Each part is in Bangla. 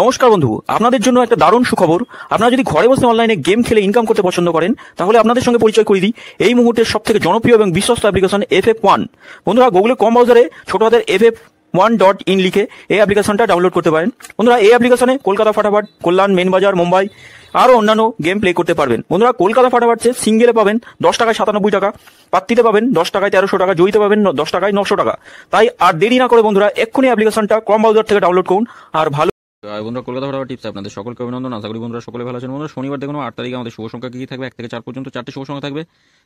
নমস্কার বন্ধু, আপনাদের জন্য একটা দারুণ সুখবর। আপনারা যদি ঘরে বসে অনলাইনে গেম খেলে ইনকাম করতে পছন্দ করেন, তাহলে আপনাদের সঙ্গে পরিচয় করিয়ে দিই এই মুহূর্তের সবথেকে জনপ্রিয় এবং বিশ্বস্ত অ্যাপ্লিকেশন FF1। বন্ধুরা, গুগলে কম ব্রাউজারে ছোট হাতের FF1.in লিখে এই অ্যাপ্লিকেশনটা ডাউনলোড করতে পারেন। বন্ধুরা, এই অ্যাপ্লিকেশনে কলকাতা ফাটাফাট, কল্যাণ, মেন বাজার, মুম্বাই আরও অন্যান্য গেম প্লে করতে পারবেন। বন্ধুরা, কলকাতা ফাটাফাটে সিঙ্গেলে পাবেন 10 টাকায় 97 টাকা, পাত্তিতে পাবেন 10 টাকায় 1300 টাকা, জয়ীতে পাবেন 10 টাকায় 900 টাকা। তাই আর দেরি না করে বন্ধুরা এক্ষুনি অ্যাপ্লিকেশনটা কম ব্রাউজার থেকে ডাউনলোড করুন আর ভালো। বন্ধুরা, কলকাতা ফাটাফাট টিপস আপনাদের সকলকে অভিনন্দন। আশা করি বন্ধুরা সকলে ভালো আছেন। বন্ধুরা, শনিবার দেখুন 8 তারিখে আমাদের শুভ সংখ্যা কি থাকবে? 1 থেকে 4 পর্যন্ত 4টে শুভ সংখ্যা থাকবে।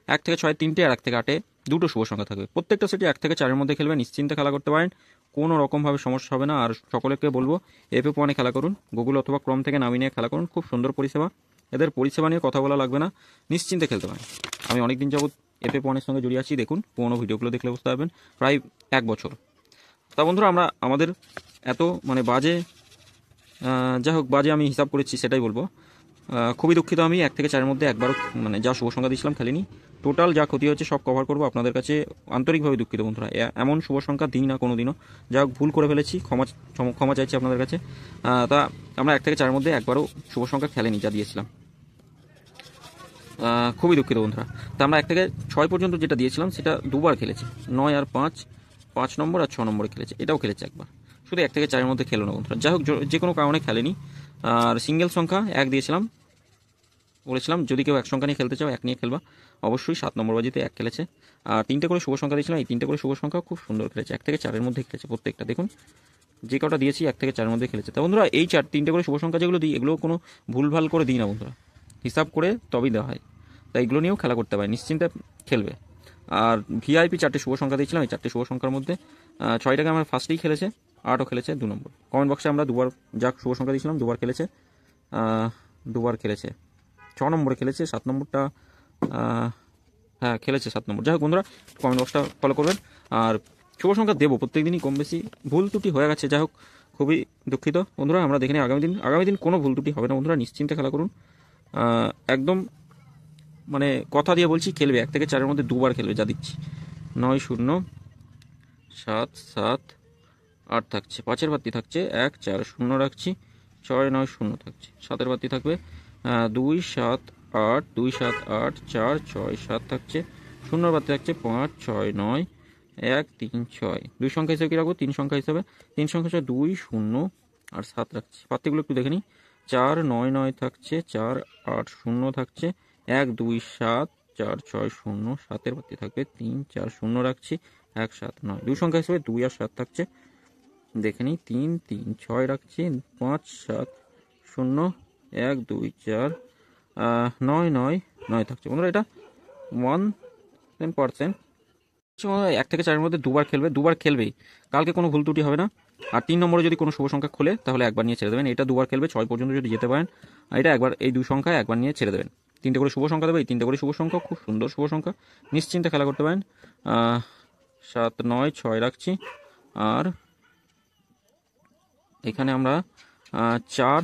1 থেকে 6 3টে, আর 1 থেকে 8 2টো শুভ সংখ্যা থাকবে। প্রত্যেকটা সেটি 1 থেকে 4-এর মধ্যে খেলবে, নিশ্চিন্তে খেলা করতে পারেন, কোনো রকমভাবে সমস্যা হবে না। আর সকলকে বলবো FF1-এ খেলা করুন, গুগল অথবা ক্রোম থেকে নামিয়ে নিয়ে খেলা করুন। খুব সুন্দর পরিষেবা, এদের পরিষেবা নিয়ে কথা বলা লাগবে না, নিশ্চিন্তে খেলতে পারেন। আমি অনেকদিন যাবত FF1-এর সঙ্গে জড়িয়ে আছি, দেখুন পুরোনো ভিডিওগুলো দেখলে বুঝতে পারবেন, প্রায় 1 বছর। তা বন্ধুরা, আমাদের এত বাজে, যাই হোক, বাজে আমি হিসাব করেছি সেটাই বলবো। খুবই দুঃখিত, আমি 1 থেকে 4-এর মধ্যে একবারও যা শুভ সংখ্যা দিয়েছিলাম খেলিনি। টোটাল যা ক্ষতি হচ্ছে সব কভার করবো, আপনাদের কাছে আন্তরিকভাবে দুঃখিত বন্ধুরা। এমন শুভ সংখ্যা দিই না কোনো দিনও, যা হোক ভুল করে ফেলেছি, ক্ষমা চাইছি আপনাদের কাছে। তা আমরা 1 থেকে 4-এর মধ্যে একবারও শুভ সংখ্যা খেলেনি যা দিয়েছিলাম, খুবই দুঃখিত বন্ধুরা। তা আমরা 1 থেকে 6 পর্যন্ত যেটা দিয়েছিলাম সেটা দুবার খেলেছি, 9 আর 5 নম্বর আর 6 নম্বরে খেলেছে, এটাও খেলেছে একবার। শুধু 1 থেকে 4-এর মধ্যে খেলো না বন্ধুরা, যাই হোক যে কোনো কারণে খেলেনি। আর সিঙ্গেল সংখ্যা 1 দিয়েছিলাম, বলেছিলাম যদি কেউ 1 সংখ্যা নিয়ে খেলতে চাও 1 নিয়ে খেলবা, অবশ্যই 7 নম্বর বাজিতে 1 খেলেছে। আর 3টে করে শুভ সংখ্যা দিয়েছিলাম, এই 3টে করে শুভ সংখ্যা খুব সুন্দর খেলেছে, 1 থেকে 4-এর মধ্যে খেলেছে প্রত্যেকটা। দেখুন যে কটা দিয়েছি 1 থেকে 4-এর মধ্যে খেলেছে। তা বন্ধুরা, এই 3টে করে শুভ সংখ্যা যেগুলো দিই, এগুলো কোনো ভুলভাল করে দিই না বন্ধুরা, হিসাব করে তবেই দেওয়া হয়। তাই এগুলো নিয়েও খেলা করতে পারে, নিশ্চিন্তে খেলবে। আর VIP 4টে শুভ সংখ্যা দিয়েছিলাম, এই 4টে শুভ সংখ্যার মধ্যে 6টাকে আমার ফার্স্টেই খেলেছে, 8ও খেলেছে 2 নম্বর। কমেন্ট বক্সে আমরা দুবার যা শুভ সংখ্যা দিয়েছিলাম দুবার খেলেছে, 6 নম্বরে খেলেছে, 7 নম্বরটা হ্যাঁ খেলেছে 7 নম্বর। যাই হোক বন্ধুরা, কমেন্ট বক্সটা ফলো করবেন। আর শুভ সংখ্যা দেবো প্রত্যেক দিনই, কম বেশি ভুল ত্রুটি হয়ে গেছে, যাই হোক খুবই দুঃখিত বন্ধুরা। আমরা দেখে নিই আগামী দিন কোনো ভুল ত্রুটি হবে না বন্ধুরা, নিশ্চিন্তে খেলা করুন। একদম কথা দিয়ে বলছি, খেলবে 1 থেকে 4-এর মধ্যে দুবার খেলবে, যা দিচ্ছি। 9 0 7 7 8 থাকছে, 5-এর বাতি থাকছে 1 4 0 রাখছি, 6 9 0 থাকছে, 7-এর বাতি থাকবে 2 7 8 2 7 8 4 6 7 থাকছে, 0-এর বাতি থাকছে 5 6 9 1 3 6। 2 সংখ্যা হিসেবে কি রাখবো? 3 সংখ্যা হিসেবে, 3 সংখ্যা হিসেবে 2 0 আর 7 রাখছি। পাত্তিগুলো একটু দেখে নিই, 4 9 9 থাকছে, 4 8 0 থাকছে, 1 2 7 4 6 0, 7-এর বাতি থাকবে 3 4 0 রাখছি, 1 7 9। 2 সংখ্যা হিসেবে 2 আর 7 থাকছে, দেখে নিই 3 3 6 রাখছি, 5 7 0 1 2 4 9 9 9 থাকছে বন্ধুরা। এটা 1% 1 থেকে 4-এর মধ্যে দুবার খেলবেই, কালকে কোনো ভুল ত্রুটি হবে না। আর 3 নম্বরে যদি কোনো শুভ সংখ্যা খোলে তাহলে একবার নিয়ে ছেড়ে দেবেন, এটা দুবার খেলবে, 6 পর্যন্ত যদি যেতে পারেন, এটা একবার, এই 2 সংখ্যায় একবার নিয়ে ছেড়ে দেবেন। 3টে করে শুভ সংখ্যা দেবে, এই 3টে করে শুভ সংখ্যা খুব সুন্দর শুভ সংখ্যা, নিশ্চিন্তে খেলা করতে পারেন। 7 9 6 রাখছি, আর এখানে আমরা 4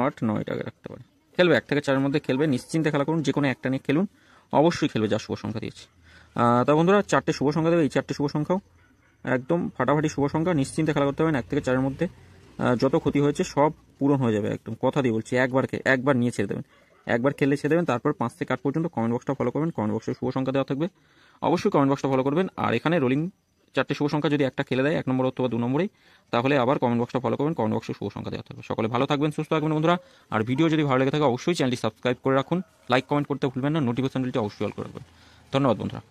8 9টাকে রাখতে পারি। খেলবে 1 থেকে 4-এর মধ্যে খেলবে, নিশ্চিন্তে খেলা করুন, যে কোনো একটা নিয়ে খেলুন, অবশ্যই খেলবে যা শুভ সংখ্যা দিয়েছি। তা বন্ধুরা, 4টে শুভ সংখ্যা দেবে, এই 4টে শুভ সংখ্যাও একদম ফাটাফাটি শুভ সংখ্যা, নিশ্চিন্তে খেলা করতে পারেন। 1 থেকে 4-এর মধ্যে যত ক্ষতি হয়েছে সব পূরণ হয়ে যাবে, একদম কথা দিয়ে বলছি। একবার নিয়ে ছেড়ে দেবেন, একবার খেললে ছেড়ে দেবেন। তারপর 5 থেকে 8 পর্যন্ত কমেন্ট বক্সটা ফলো করবেন, কমেন্ট বক্সে শুভ সংখ্যা দেওয়া থাকবে, অবশ্যই কমেন্ট বক্সটা ফলো করবেন। আর এখানে রোলিং 4টে শুভ সংখ্যা যদি একটা খেলে দেয় 1 নম্বর অথবা 2 নম্বরেই, তাহলে আবার কমেন্ট বক্সটা ফলো করবেন, কমেন্ট বক্সে শুভ সংখ্যা দেওয়া থাকবে। সকলে ভালো থাকবেন, সুস্থ থাকবেন বন্ধুরা। আর ভিডিও যদি ভালো লেগে থাকে অবশ্যই চ্যানেলটি সাবস্ক্রাইব করে রাখুন, লাইক কমেন্ট করতে ভুলবেন না, নোটিফিকেশন বেলটি অবশ্যই অল করে রাখবেন। ধন্যবাদ বন্ধুরা।